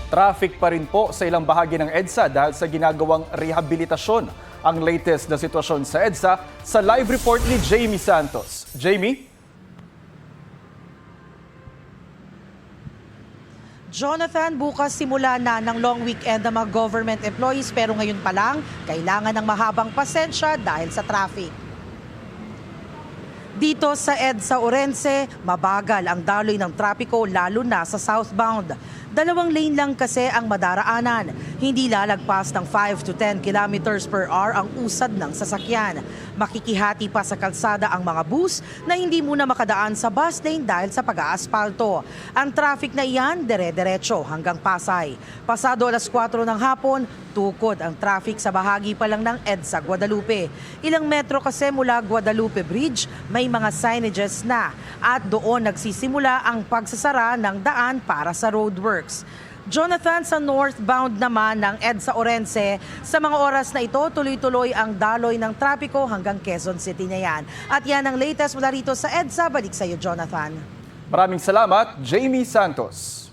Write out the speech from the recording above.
Traffic pa rin po sa ilang bahagi ng EDSA dahil sa ginagawang rehabilitasyon. Ang latest na sitwasyon sa EDSA sa live report ni Jamie Santos. Jamie? Jonathan, bukas simula na ng long weekend ng mga government employees pero ngayon pa lang, kailangan ng mahabang pasensya dahil sa traffic. Dito sa EDSA Orense, mabagal ang daloy ng trapiko lalo na sa southbound. 2 lane lang kasi ang madaraanan. Hindi lalagpas ng 5 to 10 kilometers per hour ang usad ng sasakyan. Makikihati pa sa kalsada ang mga bus na hindi muna makadaan sa bus lane dahil sa pag-aaspalto. Ang traffic na iyan, dire-diretso hanggang Pasay. Pasado alas 4 ng hapon, tukod ang traffic sa bahagi pa lang ng EDSA Guadalupe. Ilang metro kasi mula Guadalupe Bridge, may mga signages na at doon nagsisimula ang pagsasara ng daan para sa roadworks. Jonathan, sa northbound naman ng EDSA Orense, sa mga oras na ito, tuloy-tuloy ang daloy ng trapiko hanggang Quezon City na yan. At yan ang latest mula rito sa EDSA. Balik sa iyo, Jonathan. Maraming salamat, Jamie Santos.